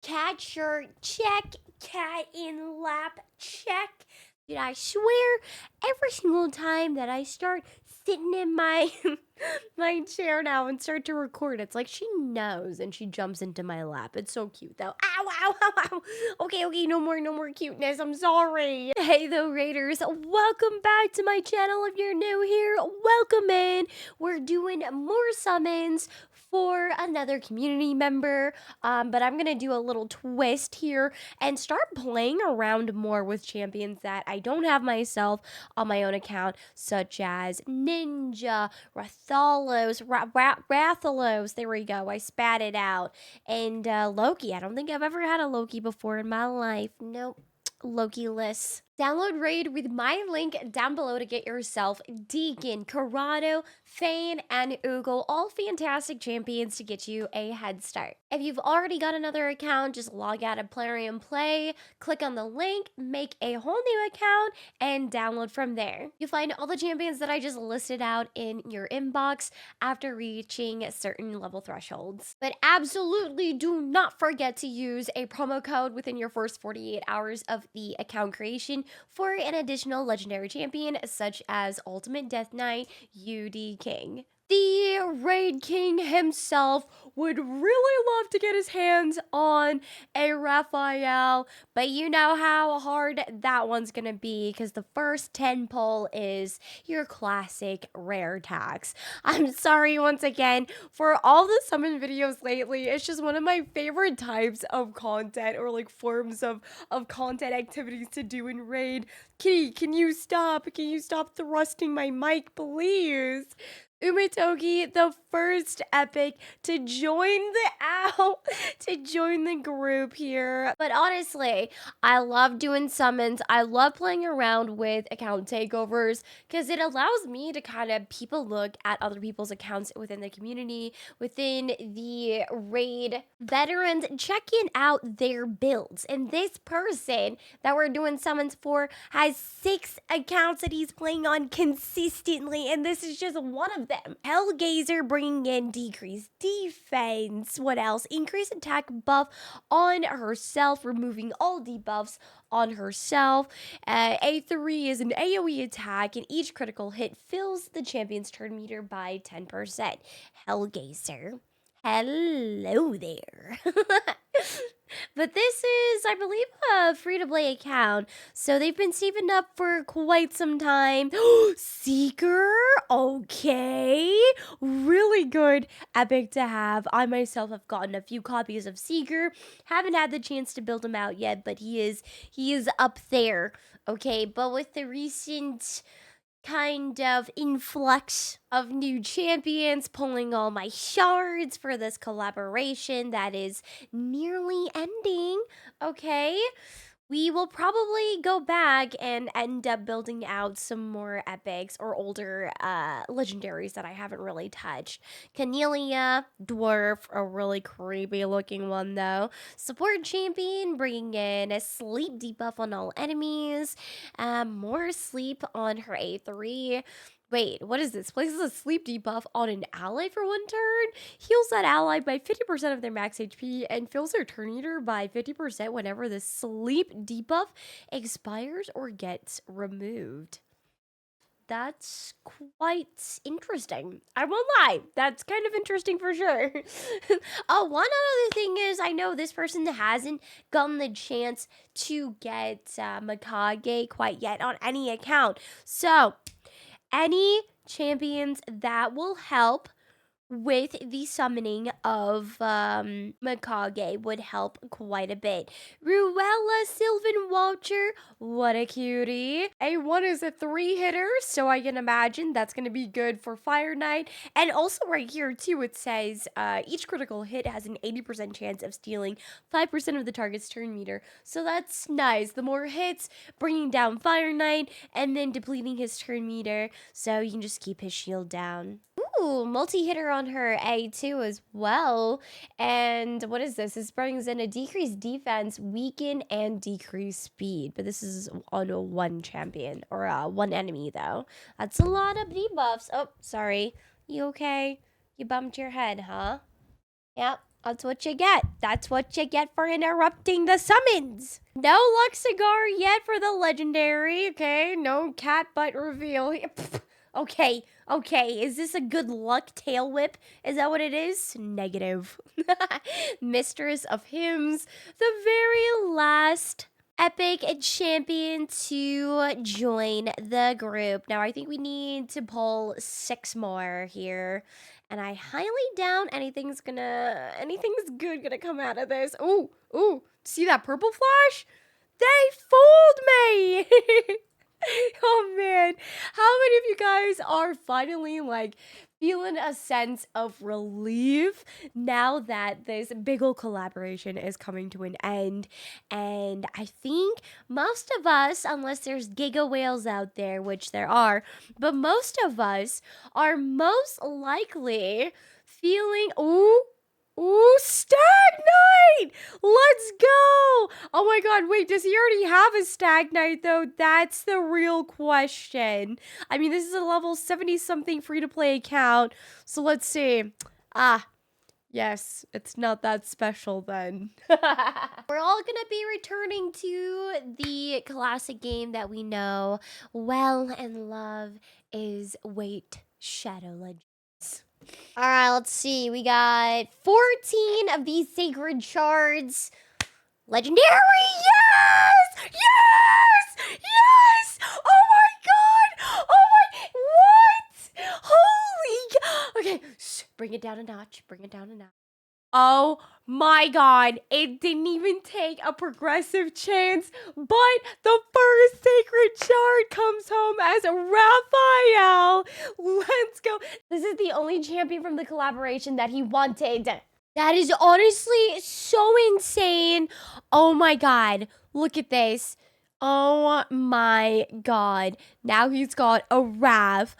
Cat shirt, check. Cat in lap, check. Dude, I swear, every single time that I start sitting in my my chair now and start to record, it's like she knows and she jumps into my lap. It's so cute though. Ow, ow, ow, ow. Okay, no more cuteness. I'm sorry. Hey though, Raiders. Welcome back to my channel. If you're new here, welcome in. We're doing more summons for another community member. But I'm gonna do a little twist here and start playing around more with champions that I don't have myself on my own account, such as Ninja, Rathalos, Rathalos, there we go, I spat it out, and Loki. I don't think I've ever had a Loki before in my life. Nope. Loki-less. Download Raid with my link down below to get yourself Deacon, Corrado, Fane, and Ugo, all fantastic champions to get you a head start. If you've already got another account, just log out of Plarium Play, click on the link, make a whole new account, and download from there. You'll find all the champions that I just listed out in your inbox after reaching certain level thresholds. But absolutely do not forget to use a promo code within your first 48 hours of the account creation for an additional legendary champion such as Ultimate Deathknight, UDKING. The Raid King himself would really love to get his hands on a Raphael, but you know how hard that one's gonna be because the first 10 pull is your classic rare tax. I'm sorry once again for all the summon videos lately. It's just one of my favorite types of content or like forms of content activities to do in Raid. Kitty, can you stop? Can you stop thrusting my mic, please? Umetogi, the first epic to join the group here. But honestly, I love doing summons. I love playing around with account takeovers because it allows me to kind of people look at other people's accounts within the community, within the raid veterans, checking out their builds. And this person that we're doing summons for has 6 accounts that he's playing on consistently, and this is just one of them. Hellgazer bringing in decreased defense. What else? Increased attack buff on herself, removing all debuffs on herself. A3 is an AoE attack, and each critical hit fills the champion's turn meter by 10%. Hellgazer. Hello there. But this is, I believe, a free-to-play account, so they've been saving up for quite some time. Seeker, okay, really good epic to have. I myself have gotten a few copies of Seeker, haven't had the chance to build him out yet, but he is up there, okay. But with the recent kind of influx of new champions, pulling all my shards for this collaboration that is nearly ending, okay, we will probably go back and end up building out some more epics or older legendaries that I haven't really touched. Canelia, dwarf, a really creepy looking one though. Support champion, bringing in a sleep debuff on all enemies. More sleep on her A3. Wait, what is this? Places a sleep debuff on an ally for 1 turn, heals that ally by 50% of their max HP, and fills their turn meter by 50% whenever the sleep debuff expires or gets removed. That's quite interesting. I won't lie. That's kind of interesting for sure. Oh, one other thing is, I know this person hasn't gotten the chance to get Mikage quite yet on any account. So, any champions that will help with the summoning of Mikage would help quite a bit. Ruella Sylvan Watcher, what a cutie. A1 is a 3-hitter, so I can imagine that's going to be good for Fire Knight. And also right here too, it says each critical hit has an 80% chance of stealing 5% of the target's turn meter. So that's nice. The more hits, bringing down Fire Knight, and then depleting his turn meter, so you can just keep his shield down. Ooh, multi-hitter on her A2 as well. And what is this? This brings in a decreased defense, weaken, and decreased speed. But this is on a 1 champion, or 1 enemy, though. That's a lot of debuffs. Oh, sorry. You okay? You bumped your head, huh? Yep. That's what you get. That's what you get for interrupting the summons. No luck cigar yet for the legendary, okay? No cat butt reveal. Okay, okay. Is this a good luck tail whip? Is that what it is? Negative. Mistress of Hymns, the very last epic champion to join the group. Now, I think we need to pull 6 more here. And I highly doubt anything's good gonna come out of this. Ooh, ooh, see that purple flash? They fooled me! Oh man, how many of you guys are finally like feeling a sense of relief now that this big ol' collaboration is coming to an end? And I think most of us, unless there's giga whales out there, which there are, but most of us are most likely feeling, ooh, Deathknight! Let's go! Oh my god, wait, does he already have a Deathknight though? That's the real question. I mean, this is a level 70-something free-to-play account, so let's see. Yes, it's not that special then. We're all gonna be returning to the classic game that we know well and love is Shadow Legends. All right, let's see. We got 14 of these sacred shards. Legendary! Yes! Yes! Yes! Oh my god! Oh my... What? Holy... Okay, bring it down a notch. Bring it down a notch. Oh my god, it didn't even take a progressive chance, but the first sacred shard comes home as Raphael. Let's go. This is the only champion from the collaboration that he wanted. That is honestly so insane. Oh my god, look at this. Oh my god. Now he's got a Raph.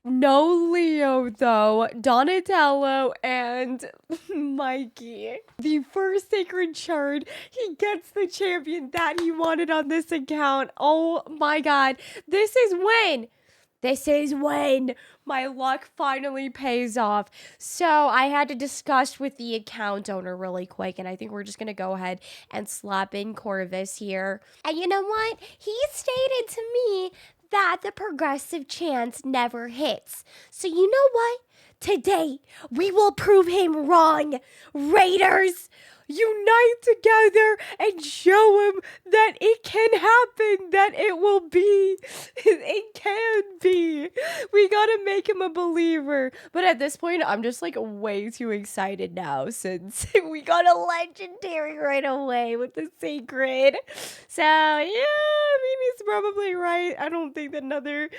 No Leo, though. Donatello and Mikey. The first sacred shard, he gets the champion that he wanted on this account. Oh my god. This is when my luck finally pays off. So I had to discuss with the account owner really quick, and I think we're just going to go ahead and slap in Corvus here. And you know what? He stated to me that the progressive chance never hits. So you know what? Today, we will prove him wrong. Raiders, unite together and show him that it can happen, that it will be. It can be. We gotta make him a believer. But at this point, I'm just like way too excited now since we got a legendary right away with the sacred. So yeah, I mean, he's probably right. I don't think that another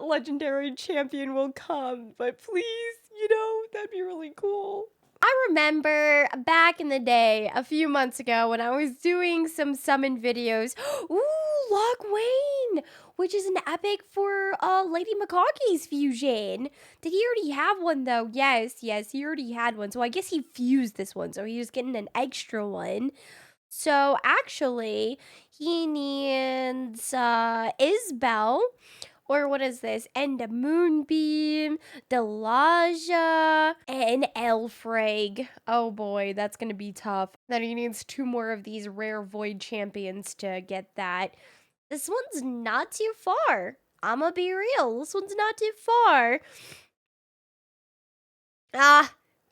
legendary champion will come, but please, that'd be really cool. I remember back in the day, a few months ago, when I was doing some summon videos. Ooh, Lock Wayne, which is an epic for Lady Macaque's fusion. Did he already have one, though? Yes, he already had one. So I guess he fused this one, so he was getting an extra one. So actually, he needs Isbel. Or what is this? And a Moonbeam, Delaja, and Elfrag. Oh boy, that's gonna be tough. Then he needs 2 more of these rare Void champions to get that. This one's not too far. I'ma be real. This one's not too far.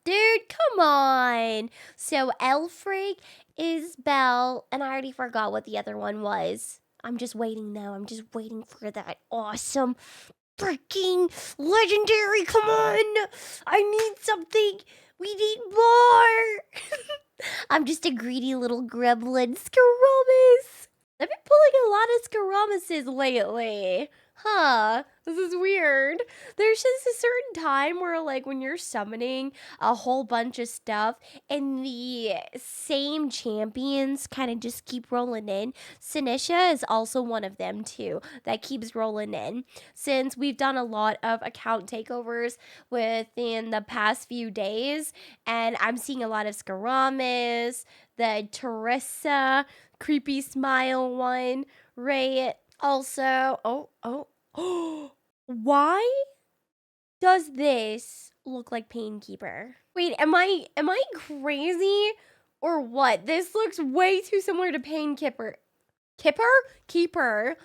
Dude, come on. So Elfrag, Isbel, and I already forgot what the other one was. I'm just waiting now. I'm just waiting for that awesome freaking legendary. Come on. I need something. We need more. I'm just a greedy little gremlin. Skaramus. I've been pulling a lot of Skaramuses lately. Huh, this is weird. There's just a certain time where, like, when you're summoning a whole bunch of stuff and the same champions kind of just keep rolling in. Sinisha is also one of them, too, that keeps rolling in. Since we've done a lot of account takeovers within the past few days, and I'm seeing a lot of Skaramis, the Teresa, creepy smile one, right? Also, why does this look like Painkeeper? Wait, am I crazy or what? This looks way too similar to Pain Kipper. Keeper.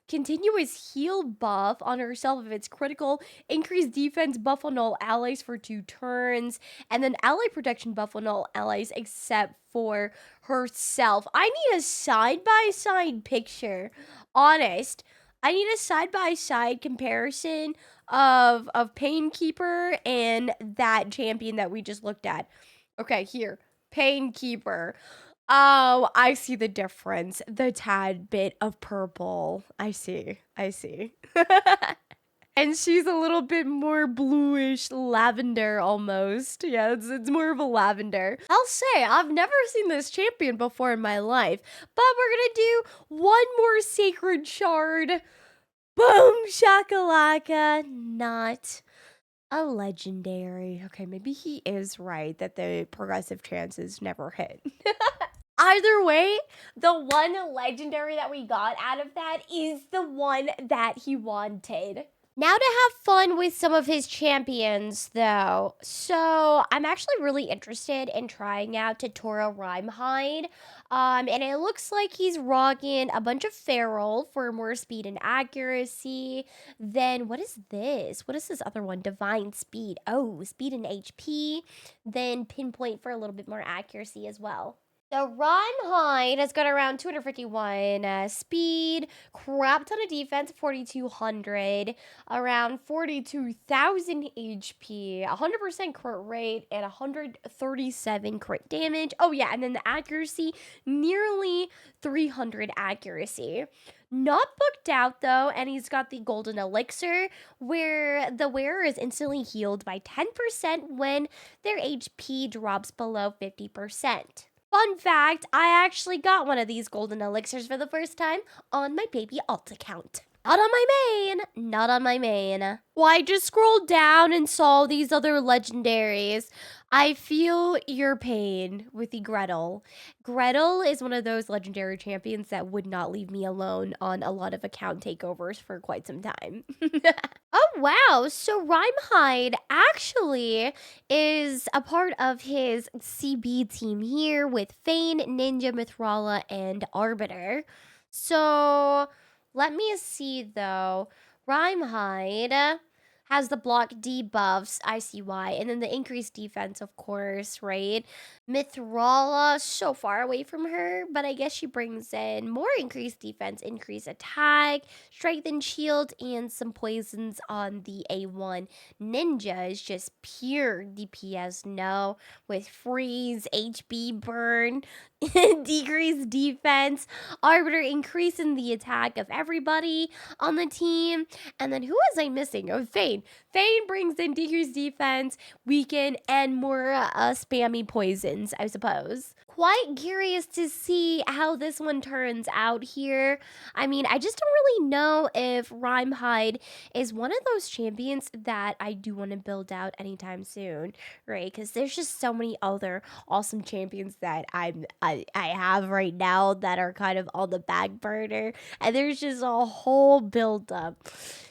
Continuous heal buff on herself if it's critical. Increased defense buff on all allies for 2 turns. And then ally protection buff on all allies except for herself. I need a side-by-side picture. Honest. I need a side-by-side comparison of Painkeeper and that champion that we just looked at. Okay, here. Painkeeper. Oh, I see the difference. The tad bit of purple. I see. And she's a little bit more bluish lavender almost. Yeah, it's more of a lavender. I'll say, I've never seen this champion before in my life, but we're gonna do one more sacred shard. Boom, shakalaka. Not a legendary. Okay, maybe he is right that the progressive chances never hit. Either way, the one legendary that we got out of that is the one that he wanted. Now to have fun with some of his champions, though. So, I'm actually really interested in trying out Tutorial Rhymehide. And it looks like he's rocking a bunch of Feral for more speed and accuracy. Then, what is this? What is this other one? Divine Speed. Oh, speed and HP. Then Pinpoint for a little bit more accuracy as well. So Rhymehide has got around 251 speed, crap ton of defense, 4,200, around 42,000 HP, 100% crit rate, and 137 crit damage. Oh yeah, and then the accuracy, nearly 300 accuracy. Not booked out though, and he's got the golden elixir where the wearer is instantly healed by 10% when their HP drops below 50%. Fun fact, I actually got one of these golden elixirs for the first time on my baby alt account. Not on my main. Well, I just scrolled down and saw these other legendaries. I feel your pain with the Gretel. Gretel is one of those legendary champions that would not leave me alone on a lot of account takeovers for quite some time. Oh, wow. So Rhymehide actually is a part of his CB team here with Fane, Ninja, Mithrala, and Arbiter. So let me see, though. Rhymehide has the block debuffs, I see why, and then the increased defense, of course, right? Mithrala, so far away from her, but I guess she brings in more increased defense, increased attack, strength and shield, and some poisons on the A1. Ninja is just pure DPS, no, with freeze, HP burn, decreased defense, Arbiter increasing the attack of everybody on the team, and then who was I missing? Oh, Fane. Fane brings in decreased defense, weaken, and more spammy poisons, I suppose. Quite curious to see how this one turns out here. I mean, I just don't really know if Rhymehide is one of those champions that I do want to build out anytime soon, right? Because there's just so many other awesome champions that I have right now that are kind of on the back burner, and there's just a whole build up.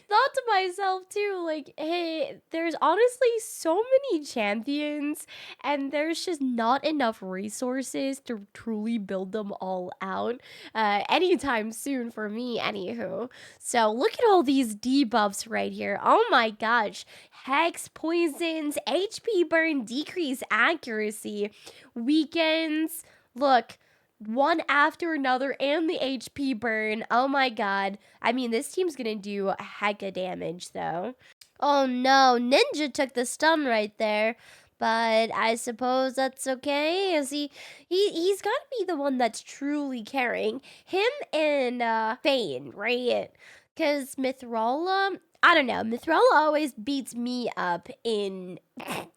Thought to myself too, like, hey, there's honestly so many champions, and there's just not enough resources to truly build them all out anytime soon for me, anywho. So look at all these debuffs right here. Oh my gosh. Hex, poisons, HP burn, decrease accuracy, weakens. Look, one after another, and the HP burn. Oh my god. I mean, this team's gonna do a heck of damage, though. Oh no, Ninja took the stun right there. But I suppose that's okay, as he's got to be the one that's truly carrying. Him and Fane, right? Because Mithrala, I don't know, Mithrala always beats me up in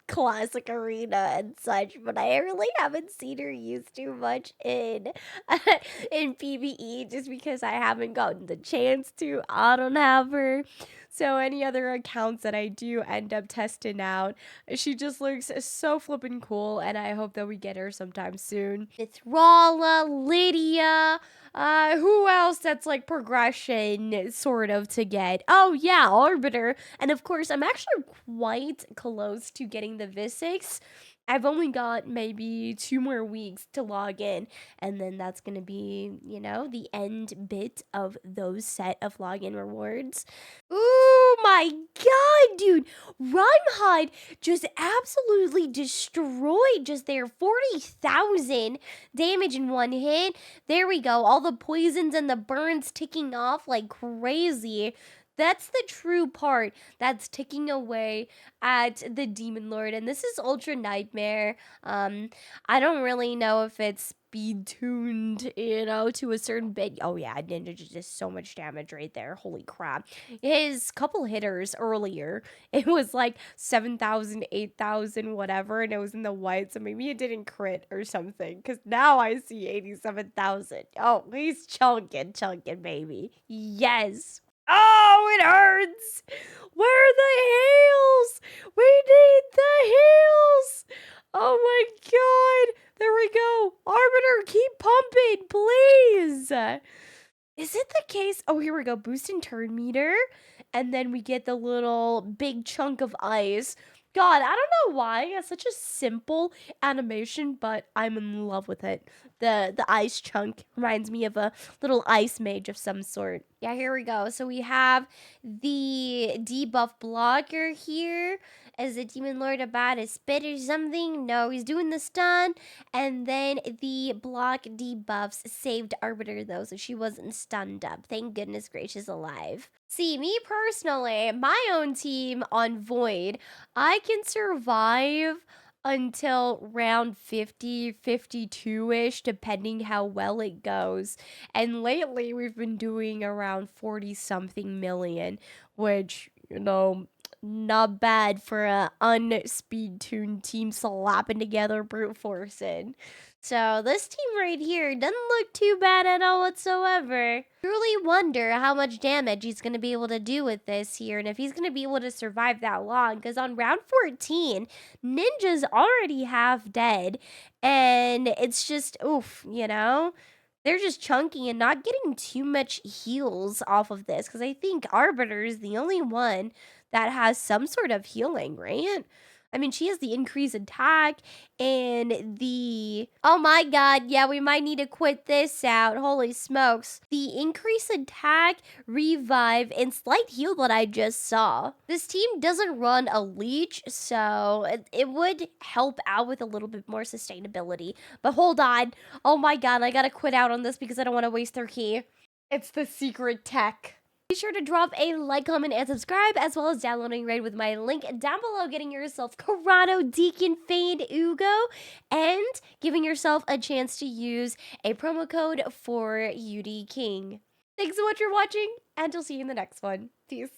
classic arena and such, but I really haven't seen her used too much in in PvE just because I haven't gotten the chance to. I don't have her. So any other accounts that I do end up testing out, she just looks so flippin' cool, and I hope that we get her sometime soon. It's Rala, Lydia, who else that's like progression sort of to get? Oh yeah, Arbiter. And of course, I'm actually quite close to getting the Visix. I've only got maybe 2 more weeks to log in, and then that's gonna be, you know, the end bit of those set of login rewards. Ooh my god, dude! Rhyme just absolutely destroyed just their 40,000 damage in one hit. There we go. All the poisons and the burns ticking off like crazy. That's the true part that's ticking away at the Demon Lord. And this is Ultra Nightmare. I don't really know if it's speed tuned, you know, to a certain bit. Oh yeah, Ninja just did so much damage right there. Holy crap. His couple hitters earlier, it was like 7,000, 8,000, whatever, and it was in the white, so maybe it didn't crit or something, because now I see 87,000. Oh, he's chunking, baby. Yes. Oh, it hurts. Where are the heals? We need the heals. Oh my god. There we go. Arbiter, keep pumping, please. Is it the case? Oh, here we go. Boost in turn meter. And then we get the little big chunk of ice. God, I don't know why. It's such a simple animation, but I'm in love with it. The ice chunk reminds me of a little ice mage of some sort. Yeah, here we go. So we have the debuff blocker here. Is the Demon Lord about to spit or something? No, he's doing the stun. And then the block debuffs saved Arbiter, though, so she wasn't stunned up. Thank goodness gracious alive. See, me personally, my own team on Void, I can survive until round 50, 52-ish, depending how well it goes. And lately, we've been doing around 40-something million, which, you know, not bad for a unspeed tuned team slapping together brute forcing. So this team right here doesn't look too bad at all whatsoever. Truly wonder how much damage he's going to be able to do with this here, and if he's going to be able to survive that long, because on round 14, Ninja's already half dead, and it's just, oof, you know? They're just chunky and not getting too much heals off of this, because I think Arbiter is the only one that has some sort of healing, right? I mean, she has the increased attack and the... Oh my god, yeah, we might need to quit this out. Holy smokes. The increased attack, revive, and slight heal that I just saw. This team doesn't run a leech, so it would help out with a little bit more sustainability. But hold on. Oh my god, I gotta quit out on this because I don't want to waste their key. It's the secret tech. Be sure to drop a like, comment, and subscribe, as well as downloading Raid with my link down below, getting yourself Corrado, Deacon, Fade, Ugo, and giving yourself a chance to use a promo code for UDKING. Thanks so much for watching, and I'll see you in the next one. Peace.